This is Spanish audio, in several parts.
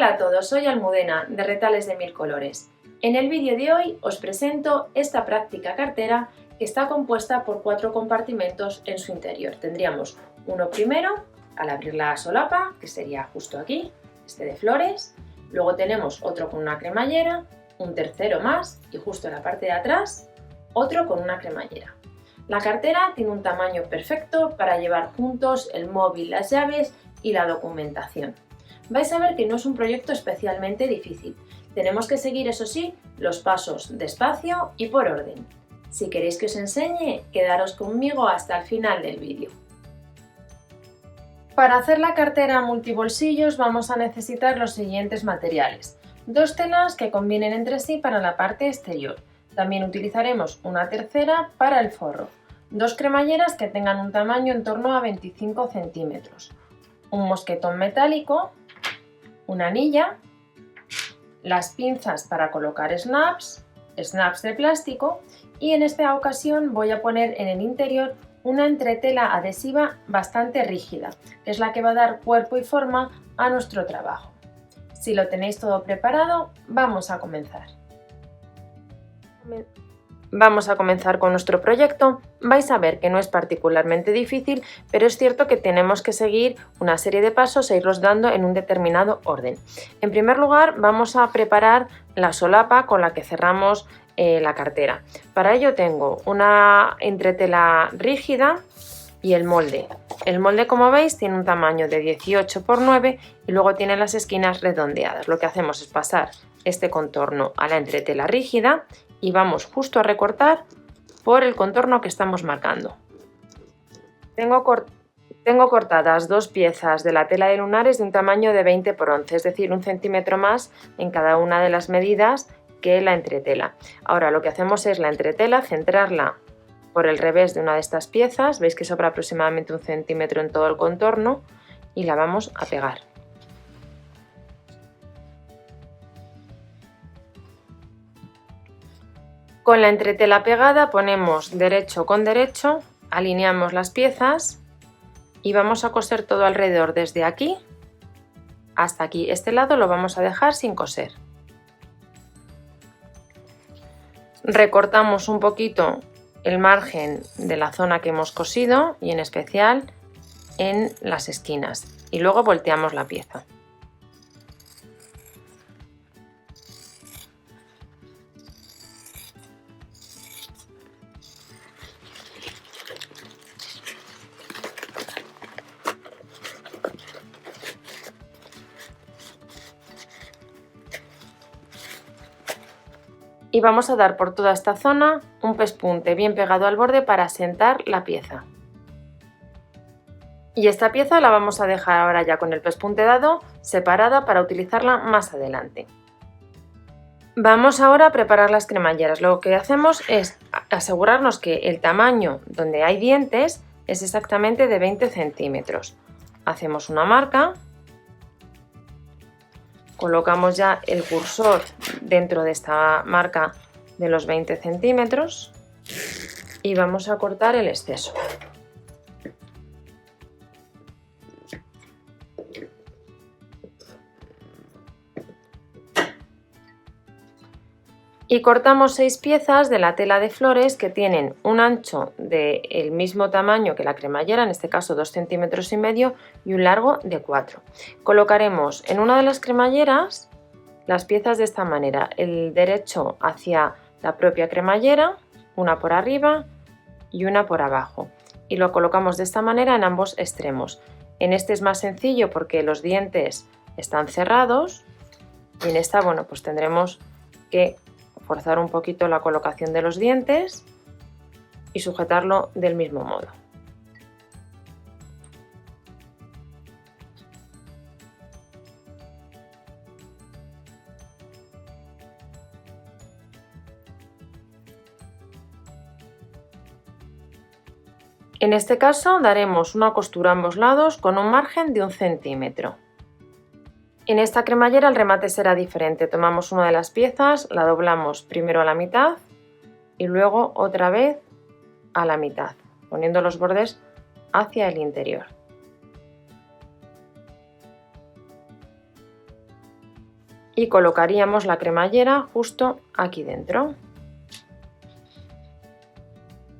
Hola a todos, soy Almudena de Retales de Mil Colores. En el vídeo de hoy os presento esta práctica cartera que está compuesta por 4 compartimentos en su interior. Tendríamos uno primero al abrir la solapa, que sería justo aquí, este de flores. Luego tenemos otro con una cremallera, un tercero más y justo en la parte de atrás otro con una cremallera. La cartera tiene un tamaño perfecto para llevar juntos el móvil, las llaves y la documentación. Vais a ver que no es un proyecto especialmente difícil. Tenemos que seguir, eso sí, los pasos despacio y por orden. Si queréis que os enseñe, quedaros conmigo hasta el final del vídeo. Para hacer la cartera multibolsillos vamos a necesitar los siguientes materiales. 2 telas que combinen entre sí para la parte exterior. También utilizaremos una tercera para el forro. 2 cremalleras que tengan un tamaño en torno a 25 centímetros. Un mosquetón metálico, una anilla, las pinzas para colocar snaps de plástico y en esta ocasión voy a poner en el interior una entretela adhesiva bastante rígida, que es la que va a dar cuerpo y forma a nuestro trabajo. Si lo tenéis todo preparado, vamos a comenzar. Vamos a comenzar con nuestro proyecto. Vais a ver que no es particularmente difícil, pero es cierto que tenemos que seguir una serie de pasos e irlos dando en un determinado orden. En primer lugar, vamos a preparar la solapa con la que cerramos la cartera. Para ello tengo una entretela rígida y el molde. El molde, como veis, tiene un tamaño de 18 x 9 y luego tiene las esquinas redondeadas. Lo que hacemos es pasar este contorno a la entretela rígida y vamos justo a recortar por el contorno que estamos marcando. Tengo cortadas 2 piezas de la tela de lunares de un tamaño de 20 x 11, es decir, 1 centímetro más en cada una de las medidas que la entretela. Ahora lo que hacemos es la entretela centrarla por el revés de una de estas piezas, veis que sobra aproximadamente 1 centímetro en todo el contorno y la vamos a pegar. Con la entretela pegada ponemos derecho con derecho, alineamos las piezas y vamos a coser todo alrededor desde aquí hasta aquí. Este lado lo vamos a dejar sin coser. Recortamos un poquito el margen de la zona que hemos cosido y en especial en las esquinas y luego volteamos la pieza. Y vamos a dar por toda esta zona un pespunte bien pegado al borde para asentar la pieza. Y esta pieza la vamos a dejar ahora ya con el pespunte dado separada para utilizarla más adelante. Vamos ahora a preparar las cremalleras. Lo que hacemos es asegurarnos que el tamaño donde hay dientes es exactamente de 20 centímetros. Hacemos una marca. Colocamos ya el cursor dentro de esta marca de los 20 centímetros y vamos a cortar el exceso. Y cortamos 6 piezas de la tela de flores que tienen un ancho del mismo tamaño que la cremallera, en este caso 2,5 centímetros y un largo de 4. Colocaremos en una de las cremalleras las piezas de esta manera, el derecho hacia la propia cremallera, una por arriba y una por abajo. Y lo colocamos de esta manera en ambos extremos. En este es más sencillo porque los dientes están cerrados y en esta, bueno, pues tendremos que forzar un poquito la colocación de los dientes y sujetarlo del mismo modo. En este caso daremos una costura a ambos lados con un margen de 1 centímetro. En esta cremallera el remate será diferente. Tomamos una de las piezas, la doblamos primero a la mitad y luego otra vez a la mitad, poniendo los bordes hacia el interior. y colocaríamos la cremallera justo aquí dentro.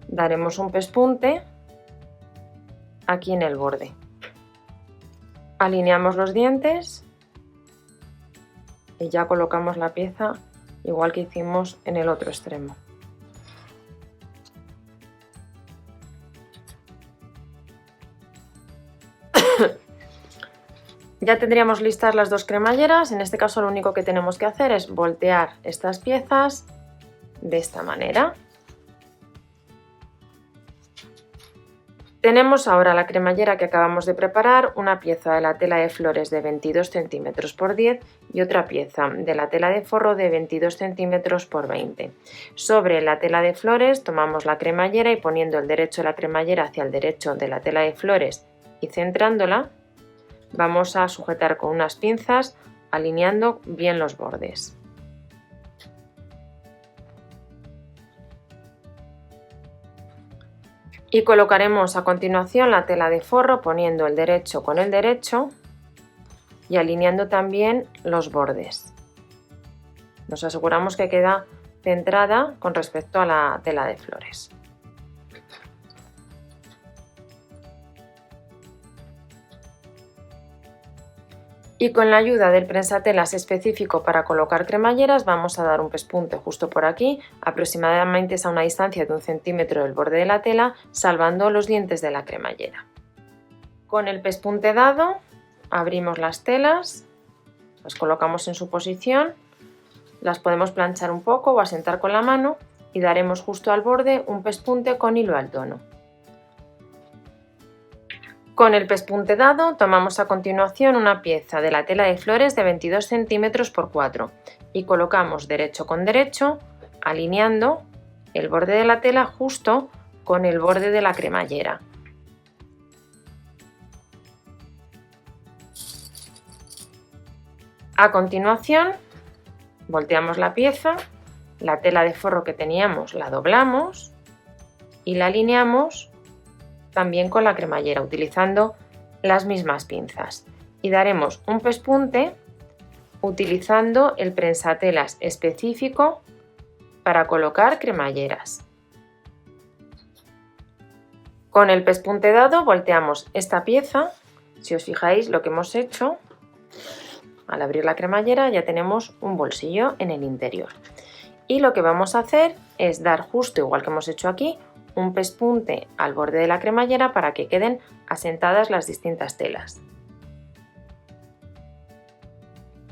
Daremos un pespunte aquí en el borde. Alineamos los dientes y ya colocamos la pieza igual que hicimos en el otro extremo. Ya tendríamos listas las dos cremalleras. En este caso lo único que tenemos que hacer es voltear estas piezas de esta manera. Tenemos ahora la cremallera que acabamos de preparar, una pieza de la tela de flores de 22 centímetros por 10 y otra pieza de la tela de forro de 22 centímetros por 20. Sobre la tela de flores tomamos la cremallera y poniendo el derecho de la cremallera hacia el derecho de la tela de flores y centrándola, vamos a sujetar con unas pinzas alineando bien los bordes. Y colocaremos a continuación la tela de forro poniendo el derecho con el derecho y alineando también los bordes. Nos aseguramos que queda centrada con respecto a la tela de flores. Y con la ayuda del prensatelas específico para colocar cremalleras vamos a dar un pespunte justo por aquí, aproximadamente a una distancia de 1 centímetro del borde de la tela, salvando los dientes de la cremallera. Con el pespunte dado abrimos las telas, las colocamos en su posición, las podemos planchar un poco o asentar con la mano y daremos justo al borde un pespunte con hilo al tono. Con el pespunte dado tomamos a continuación una pieza de la tela de flores de 22 centímetros por 4 y colocamos derecho con derecho, alineando el borde de la tela justo con el borde de la cremallera. A continuación volteamos la pieza, la tela de forro que teníamos la doblamos y la alineamos también con la cremallera utilizando las mismas pinzas y daremos un pespunte utilizando el prensatelas específico para colocar cremalleras. Con el pespunte dado volteamos esta pieza. Si os fijáis lo que hemos hecho, al abrir la cremallera ya tenemos un bolsillo en el interior y lo que vamos a hacer es dar justo igual que hemos hecho aquí un pespunte al borde de la cremallera para que queden asentadas las distintas telas.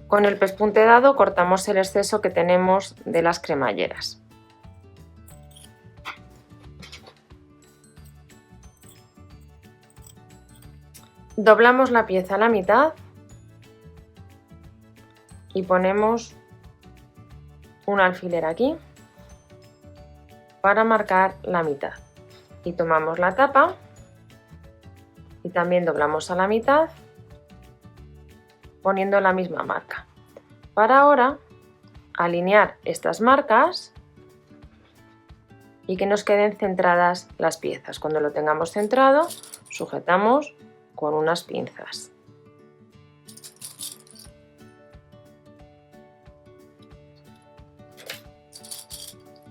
Con el pespunte dado cortamos el exceso que tenemos de las cremalleras. Doblamos la pieza a la mitad y ponemos un alfiler aquí para marcar la mitad y tomamos la tapa y también doblamos a la mitad poniendo la misma marca para ahora alinear estas marcas y que nos queden centradas las piezas. Cuando lo tengamos centrado sujetamos con unas pinzas.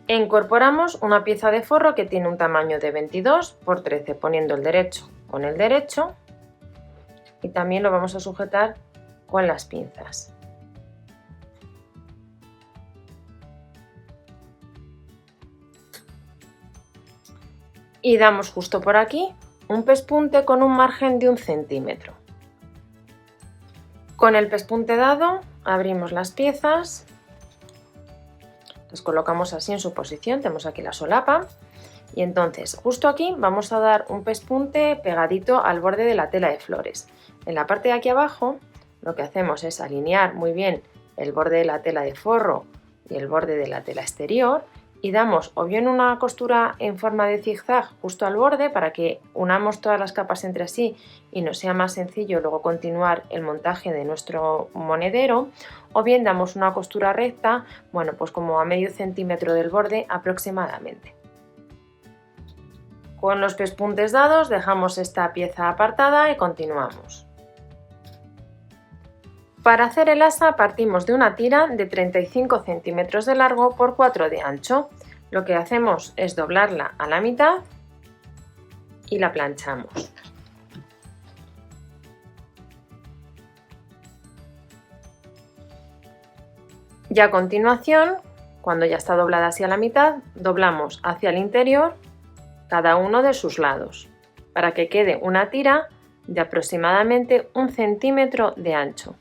Incorporamos una pieza de forro que tiene un tamaño de 22 por 13 poniendo el derecho con el derecho y también lo vamos a sujetar con las pinzas. Y damos justo por aquí un pespunte con un margen de 1 centímetro. Con el pespunte dado abrimos las piezas. Las colocamos así en su posición, tenemos aquí la solapa y entonces justo aquí vamos a dar un pespunte pegadito al borde de la tela de flores. En la parte de aquí abajo lo que hacemos es alinear muy bien el borde de la tela de forro y el borde de la tela exterior y damos o bien una costura en forma de zigzag justo al borde para que unamos todas las capas entre sí y nos sea más sencillo luego continuar el montaje de nuestro monedero, o bien damos una costura recta, bueno, pues como a medio centímetro del borde aproximadamente. Con los pespuntes dados dejamos esta pieza apartada y continuamos. Para hacer el asa partimos de una tira de 35 centímetros de largo por 4 de ancho. Lo que hacemos es doblarla a la mitad y la planchamos. Y a continuación, cuando ya está doblada así a la mitad, doblamos hacia el interior cada uno de sus lados, para que quede una tira de aproximadamente 1 centímetro de ancho.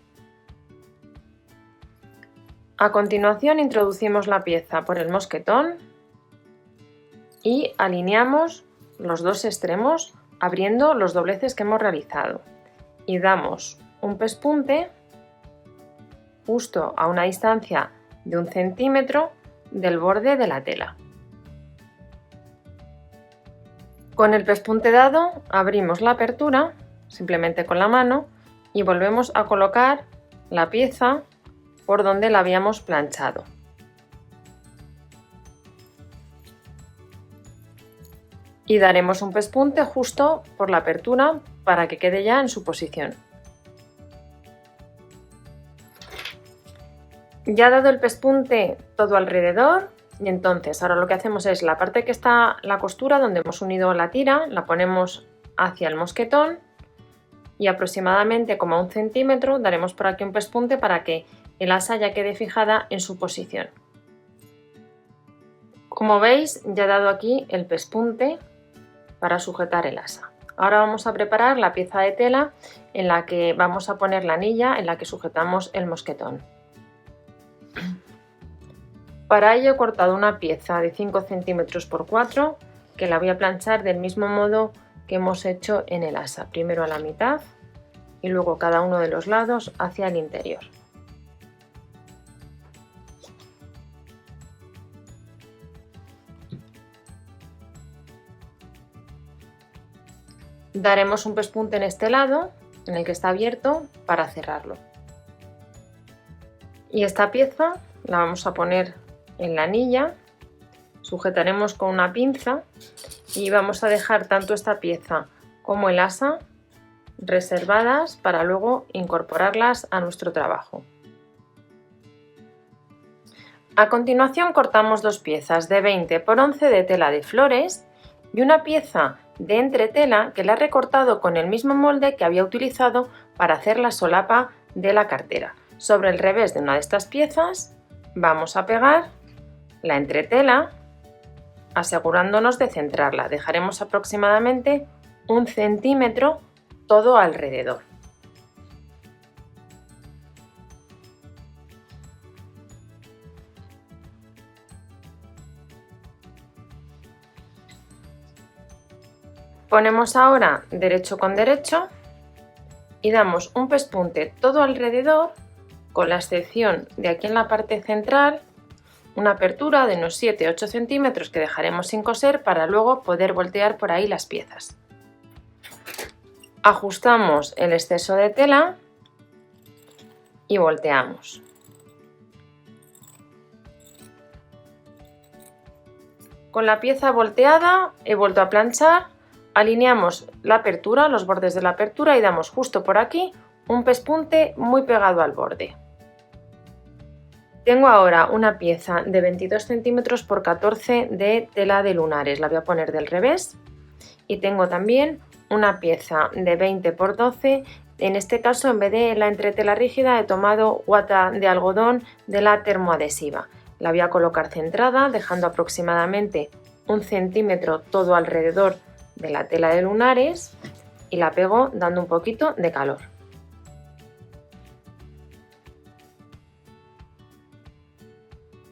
A continuación introducimos la pieza por el mosquetón y alineamos los dos extremos abriendo los dobleces que hemos realizado y damos un pespunte justo a una distancia de 1 centímetro del borde de la tela. Con el pespunte dado abrimos la apertura simplemente con la mano y volvemos a colocar la pieza por donde la habíamos planchado. Y daremos un pespunte justo por la apertura para que quede ya en su posición. Ya dado el pespunte todo alrededor, y entonces ahora lo que hacemos es la parte que está la costura donde hemos unido la tira, la ponemos hacia el mosquetón y aproximadamente como a 1 centímetro daremos por aquí un pespunte para que el asa ya quede fijada en su posición. Como veis, ya he dado aquí el pespunte para sujetar el asa. Ahora vamos a preparar la pieza de tela en la que vamos a poner la anilla en la que sujetamos el mosquetón. Para ello he cortado una pieza de 5 centímetros por 4 que la voy a planchar del mismo modo que hemos hecho en el asa, primero a la mitad y luego cada uno de los lados hacia el interior. Daremos un pespunte en este lado, en el que está abierto, para cerrarlo. Y esta pieza la vamos a poner en la anilla, sujetaremos con una pinza y vamos a dejar tanto esta pieza como el asa reservadas para luego incorporarlas a nuestro trabajo. A continuación cortamos dos piezas de 20 por 11 de tela de flores y una pieza de entretela que la he recortado con el mismo molde que había utilizado para hacer la solapa de la cartera. Sobre el revés de una de estas piezas vamos a pegar la entretela asegurándonos de centrarla. Dejaremos aproximadamente 1 centímetro todo alrededor. Ponemos ahora derecho con derecho y damos un pespunte todo alrededor, con la excepción de aquí en la parte central, una apertura de unos 7-8 centímetros que dejaremos sin coser para luego poder voltear por ahí las piezas. Ajustamos el exceso de tela y volteamos. Con la pieza volteada he vuelto a planchar. Alineamos la apertura, los bordes de la apertura y damos justo por aquí un pespunte muy pegado al borde. Tengo ahora una pieza de 22 centímetros por 14 de tela de lunares, la voy a poner del revés, y tengo también una pieza de 20 por 12, en este caso en vez de la entretela rígida he tomado guata de algodón de la termoadhesiva. La voy a colocar centrada, dejando aproximadamente 1 centímetro todo alrededor de la tela de lunares y la pego dando un poquito de calor.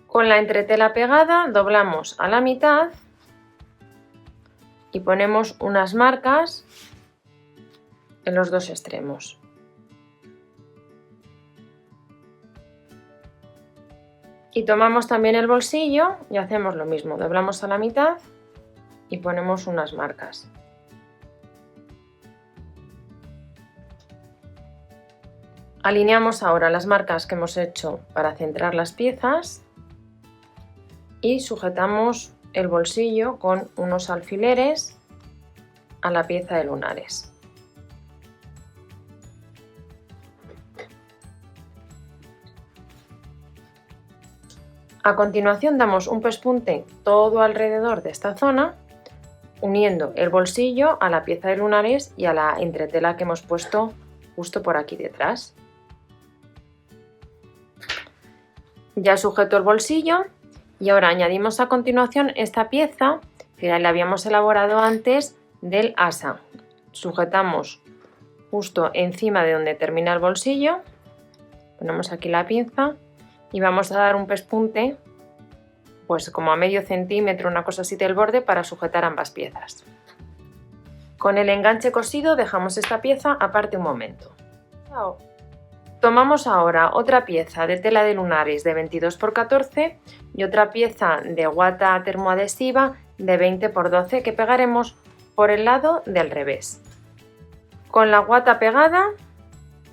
Con la entretela pegada doblamos a la mitad y ponemos unas marcas en los dos extremos. Y tomamos también el bolsillo y hacemos lo mismo, doblamos a la mitad y ponemos unas marcas. Alineamos ahora las marcas que hemos hecho para centrar las piezas y sujetamos el bolsillo con unos alfileres a la pieza de lunares. A continuación damos un pespunte todo alrededor de esta zona, uniendo el bolsillo a la pieza de lunares y a la entretela que hemos puesto justo por aquí detrás. Ya sujeto el bolsillo y ahora añadimos a continuación esta pieza que la habíamos elaborado antes del asa. Sujetamos justo encima de donde termina el bolsillo, ponemos aquí la pinza y vamos a dar un pespunte pues como a medio centímetro, una cosa así del borde, para sujetar ambas piezas. Con el enganche cosido dejamos esta pieza aparte un momento. Tomamos ahora otra pieza de tela de lunares de 22 x 14 y otra pieza de guata termoadhesiva de 20 x 12 que pegaremos por el lado del revés. Con la guata pegada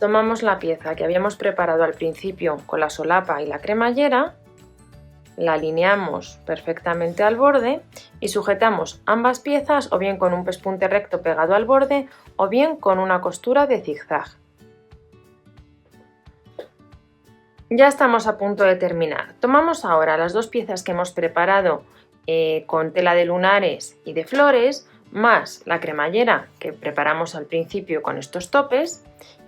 tomamos la pieza que habíamos preparado al principio con la solapa y la cremallera, la alineamos perfectamente al borde y sujetamos ambas piezas o bien con un pespunte recto pegado al borde o bien con una costura de zigzag. Ya estamos a punto de terminar. Tomamos ahora las dos piezas que hemos preparado con tela de lunares y de flores, más la cremallera que preparamos al principio con estos topes,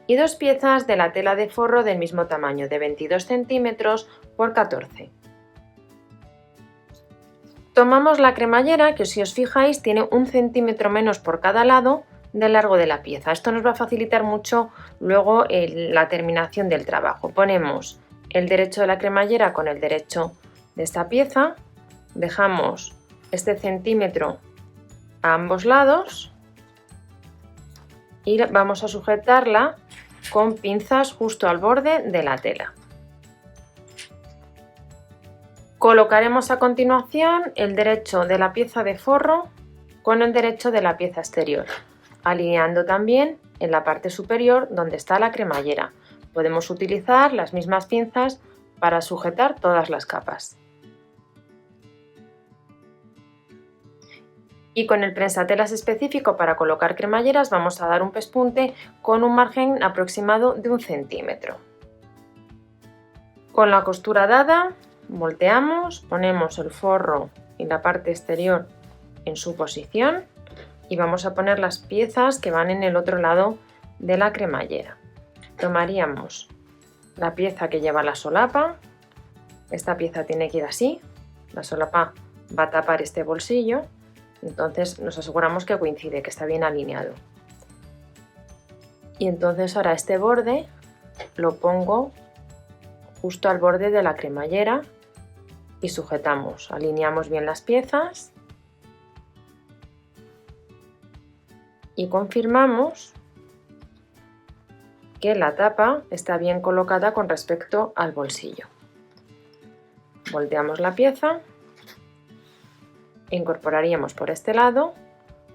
y dos piezas de la tela de forro del mismo tamaño, de 22 centímetros por 14. Tomamos la cremallera que, si os fijáis, tiene 1 centímetro menos por cada lado del largo de la pieza. Esto nos va a facilitar mucho luego la terminación del trabajo. Ponemos el derecho de la cremallera con el derecho de esta pieza, dejamos este centímetro a ambos lados y vamos a sujetarla con pinzas justo al borde de la tela. Colocaremos a continuación el derecho de la pieza de forro con el derecho de la pieza exterior, alineando también en la parte superior donde está la cremallera. Podemos utilizar las mismas pinzas para sujetar todas las capas. Y con el prensatelas específico para colocar cremalleras vamos a dar un pespunte con un margen aproximado de 1 centímetro. Con la costura dada, volteamos, ponemos el forro y la parte exterior en su posición y vamos a poner las piezas que van en el otro lado de la cremallera. Tomaríamos la pieza que lleva la solapa, esta pieza tiene que ir así, la solapa va a tapar este bolsillo, entonces nos aseguramos que coincide, que está bien alineado. Y entonces ahora este borde lo pongo justo al borde de la cremallera y sujetamos, alineamos bien las piezas y confirmamos que la tapa está bien colocada con respecto al bolsillo. Volteamos la pieza, incorporaríamos por este lado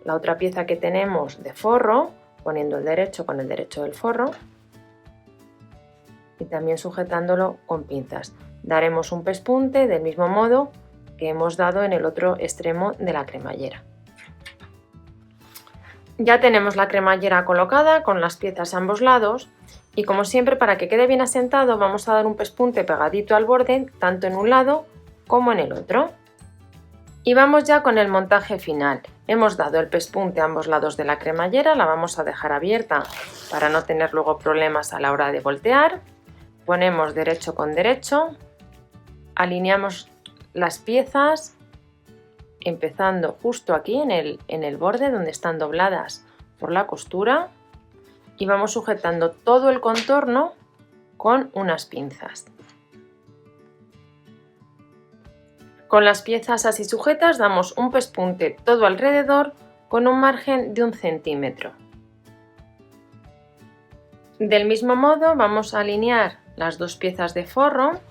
la otra pieza que tenemos de forro, poniendo el derecho con el derecho del forro y también sujetándolo con pinzas. Daremos un pespunte del mismo modo que hemos dado en el otro extremo de la cremallera. Ya tenemos la cremallera colocada con las piezas a ambos lados y, como siempre, para que quede bien asentado vamos a dar un pespunte pegadito al borde tanto en un lado como en el otro. Y vamos ya con el montaje final. Hemos dado el pespunte a ambos lados de la cremallera, la vamos a dejar abierta para no tener luego problemas a la hora de voltear. Ponemos derecho con derecho, alineamos las piezas empezando justo aquí en el borde donde están dobladas por la costura y vamos sujetando todo el contorno con unas pinzas. Con las piezas así sujetas damos un pespunte todo alrededor con un margen de 1 centímetro. Del mismo modo vamos a alinear las dos piezas de forro,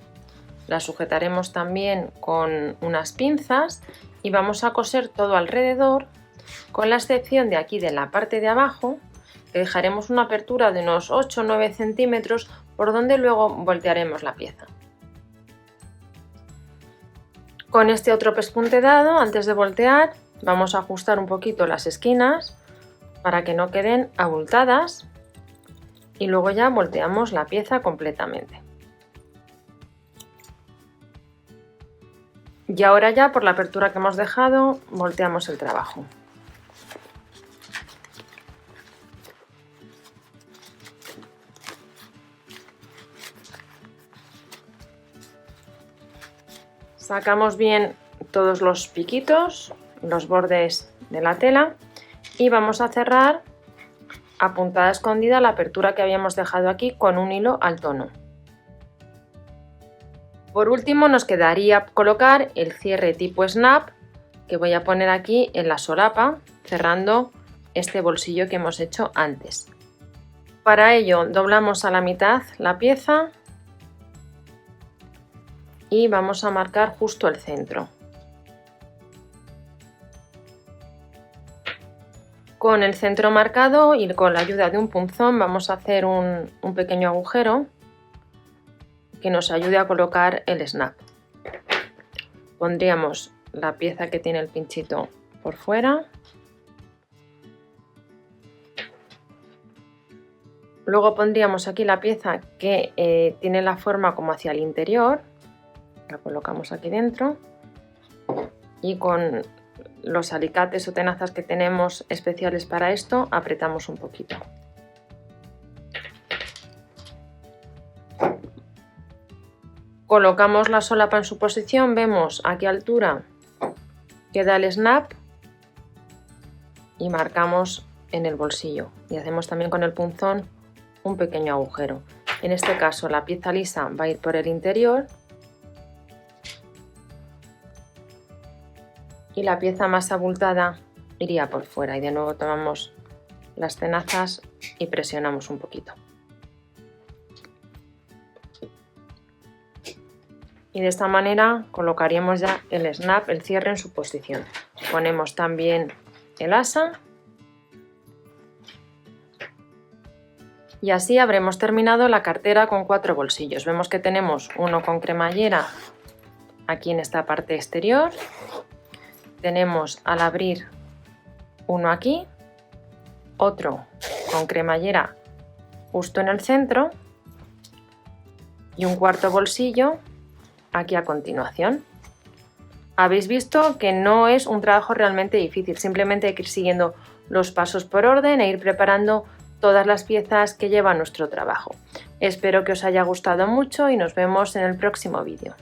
las sujetaremos también con unas pinzas y vamos a coser todo alrededor, con la excepción de aquí de la parte de abajo, que dejaremos una apertura de unos 8 o 9 centímetros por donde luego voltearemos la pieza. Con este otro pespunte dado, antes de voltear, vamos a ajustar un poquito las esquinas para que no queden abultadas y luego ya volteamos la pieza completamente. Y ahora ya, por la apertura que hemos dejado, volteamos el trabajo. Sacamos bien todos los piquitos, los bordes de la tela y vamos a cerrar a puntada escondida la apertura que habíamos dejado aquí con un hilo al tono. Por último nos quedaría colocar el cierre tipo snap que voy a poner aquí en la solapa, cerrando este bolsillo que hemos hecho antes. Para ello doblamos a la mitad la pieza y vamos a marcar justo el centro. Con el centro marcado y con la ayuda de un punzón vamos a hacer un pequeño agujero que nos ayude a colocar el snap. Pondríamos la pieza que tiene el pinchito por fuera. Luego pondríamos aquí la pieza que tiene la forma como hacia el interior. La colocamos aquí dentro y con los alicates o tenazas que tenemos especiales para esto apretamos un poquito. Colocamos la solapa en su posición, vemos a qué altura queda el snap y marcamos en el bolsillo y hacemos también con el punzón un pequeño agujero. En este caso la pieza lisa va a ir por el interior y la pieza más abultada iría por fuera, y de nuevo tomamos las tenazas y presionamos un poquito. Y de esta manera colocaríamos ya el snap, el cierre en su posición. Ponemos también el asa y así habremos terminado la cartera con 4 bolsillos. Vemos que tenemos uno con cremallera aquí en esta parte exterior. Tenemos al abrir uno aquí, otro con cremallera justo en el centro y un cuarto bolsillo aquí a continuación. Habéis visto que no es un trabajo realmente difícil, simplemente hay que ir siguiendo los pasos por orden e ir preparando todas las piezas que lleva nuestro trabajo. Espero que os haya gustado mucho y nos vemos en el próximo vídeo.